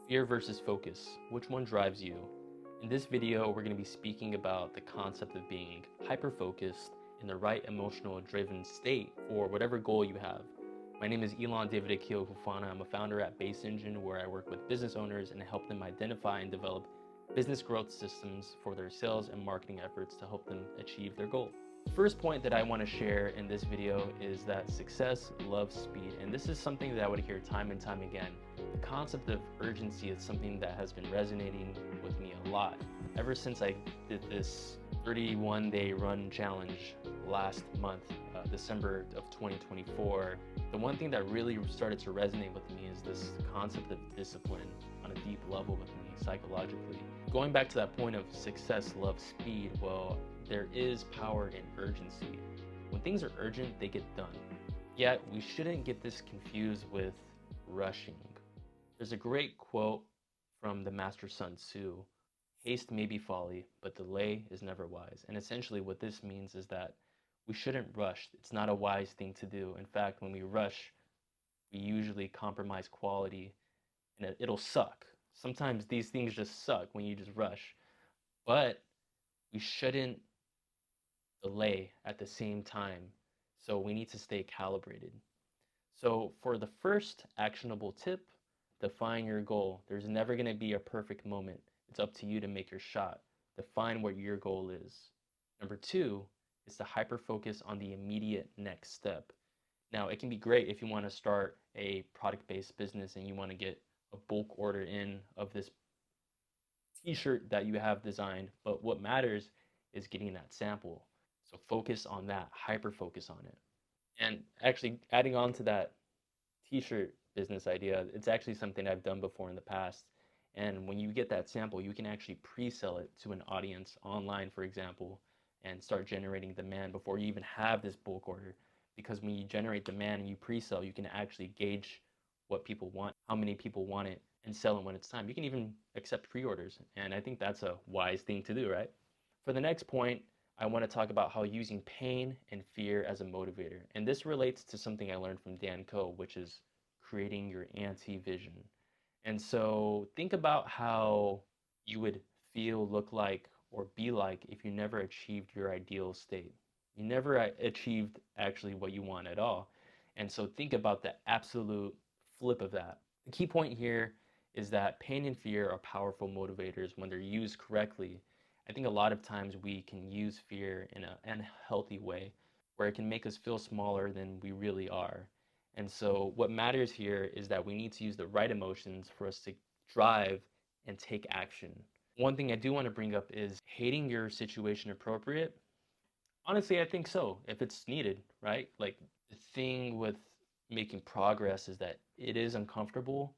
Fear versus focus. Which one drives you? In this video, we're going to be speaking about the concept of being hyper-focused in the right emotional driven state for whatever goal you have. My name is Elon David Akio Hufana. I'm a founder at Base Engine, where I work with business owners and help them identify and develop business growth systems for their sales and marketing efforts to help them achieve their goal. The first point that I want to share in this video is that success loves speed, and this is something that I would hear time and time again. The concept of urgency is something that has been resonating with me a lot ever since I did this 31-day run challenge last month, December of 2024. The one thing that really started to resonate with me is this concept of discipline on a deep level with me psychologically. Going back to that point of success loves speed, well, there is power in urgency. When things are urgent, they get done. Yet, we shouldn't get this confused with rushing. There's a great quote from the master Sun Tzu: haste may be folly, but delay is never wise. And essentially what this means is that we shouldn't rush. It's not a wise thing to do. In fact, when we rush, we usually compromise quality and it'll suck. Sometimes these things just suck when you just rush. But we shouldn't delay at the same time. So we need to stay calibrated. So for the first actionable tip, define your goal. There's never going to be a perfect moment. It's up to you to make your shot. Define what your goal is. Number two is to hyper focus on the immediate next step. Now, it can be great if you want to start a product-based business and you want to get a bulk order in of this t-shirt that you have designed, but what matters is getting that sample. So focus on that, hyper focus on it. And actually adding on to that t-shirt business idea, it's actually something I've done before in the past. And when you get that sample, you can actually pre-sell it to an audience online, for example, and start generating demand before you even have this bulk order. Because when you generate demand and you pre-sell, you can actually gauge what people want, how many people want it, and sell it when it's time. You can even accept pre-orders. And I think that's a wise thing to do, right? For the next point, I want to talk about how using pain and fear as a motivator. And this relates to something I learned from Dan Coe, which is creating your anti-vision. And so think about how you would feel, look like, or be like if you never achieved your ideal state. You never achieved actually what you want at all. And so think about the absolute flip of that. The key point here is that pain and fear are powerful motivators when they're used correctly. I think a lot of times we can use fear in an unhealthy way where it can make us feel smaller than we really are. And so what matters here is that we need to use the right emotions for us to drive and take action. One thing I do want to bring up is hating your situation appropriate. Honestly, I think so, if it's needed, right? Like, the thing with making progress is that it is uncomfortable,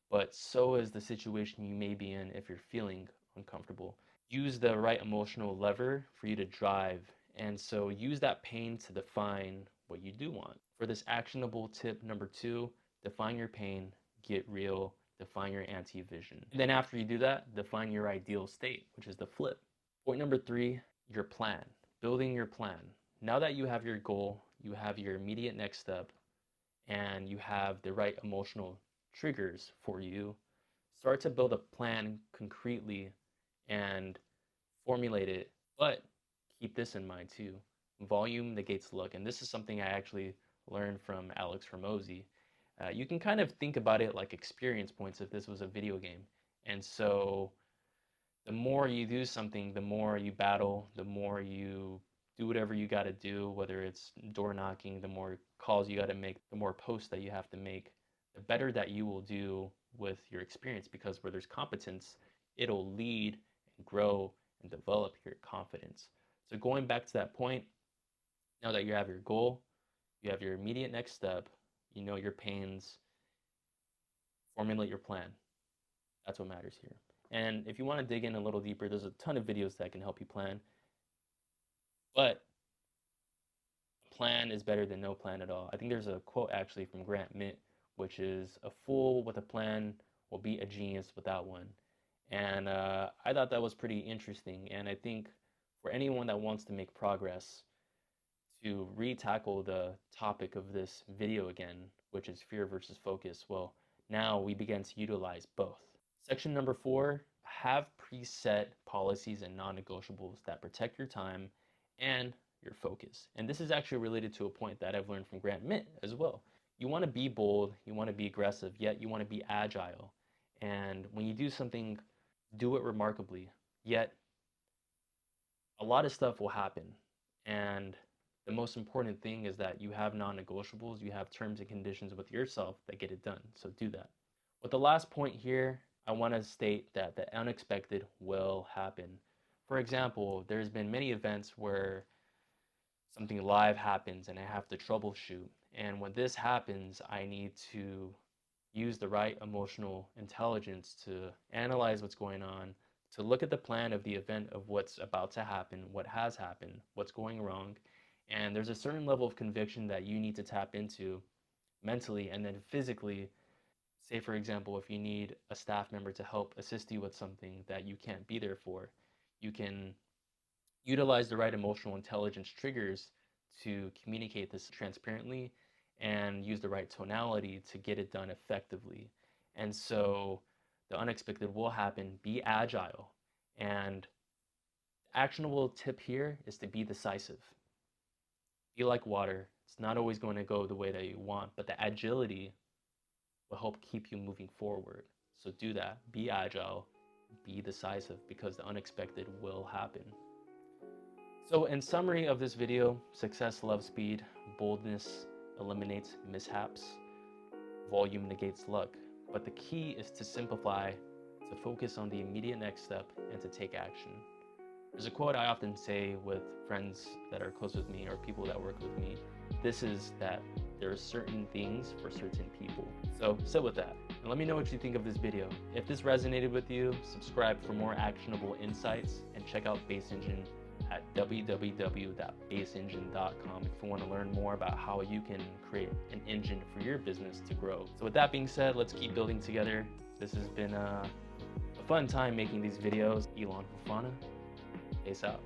but so is the situation you may be in if you're feeling uncomfortable. Use the right emotional lever for you to drive. And so use that pain to define what you do want. For this actionable tip number two, define your pain, get real, define your anti-vision. Then after you do that, define your ideal state, which is the flip. Point number three, your plan. Building your plan. Now that you have your goal, you have your immediate next step, and you have the right emotional triggers for you, start to build a plan concretely and formulate it. But keep this in mind too. Volume negates luck. And this is something I actually learned from Alex Hormozy. You can kind of think about it like experience points if this was a video game. And so the more you do something, the more you battle, the more you do whatever you got to do, whether it's door knocking, the more calls you got to make, the more posts that you have to make, the better that you will do with your experience, because where there's competence, it'll lead and grow and develop your confidence. So going back to that point, now that you have your goal, you have your immediate next step, you know your pains, formulate your plan. That's what matters here. And if you want to dig in a little deeper, there's a ton of videos that can help you plan. But a plan is better than no plan at all. I think there's a quote actually from Grant Mint, which is, "A fool with a plan will beat a genius without one." And I thought that was pretty interesting. And I think for anyone that wants to make progress, to re-tackle the topic of this video again, which is fear versus focus, well, now we begin to utilize both. Section number 4, have preset policies and non-negotiables that protect your time and your focus. And this is actually related to a point that I've learned from Grant Mitt as well. You want to be bold, you want to be aggressive, yet you want to be agile. And when you do something, do it remarkably. Yet a lot of stuff will happen. And the most important thing is that you have non-negotiables, you have terms and conditions with yourself that get it done. So do that. With the last point here, I want to state that the unexpected will happen. For example, there's been many events where something live happens and I have to troubleshoot. And when this happens, I need to use the right emotional intelligence to analyze what's going on, to look at the plan of the event of what's about to happen, what has happened, what's going wrong. And there's a certain level of conviction that you need to tap into mentally and then physically. Say, for example, if you need a staff member to help assist you with something that you can't be there for, you can utilize the right emotional intelligence triggers to communicate this transparently and use the right tonality to get it done effectively. And so the unexpected will happen. Be agile. And the actionable tip here is to be decisive. Be like water. It's not always going to go the way that you want, but the agility will help keep you moving forward. So do that. Be agile. Be decisive, because the unexpected will happen. So in summary of this video, success loves speed, boldness eliminates mishaps, volume negates luck. But the key is to simplify, to focus on the immediate next step, and to take action. There's a quote I often say with friends that are close with me or people that work with me. This is that there are certain things for certain people. So sit with that and let me know what you think of this video. If this resonated with you, subscribe for more actionable insights and check out Base Engine at www.baseengine.com if you want to learn more about how you can create an engine for your business to grow. So with that being said, let's keep building together. This has been a fun time making these videos. Elon Hufana, peace out.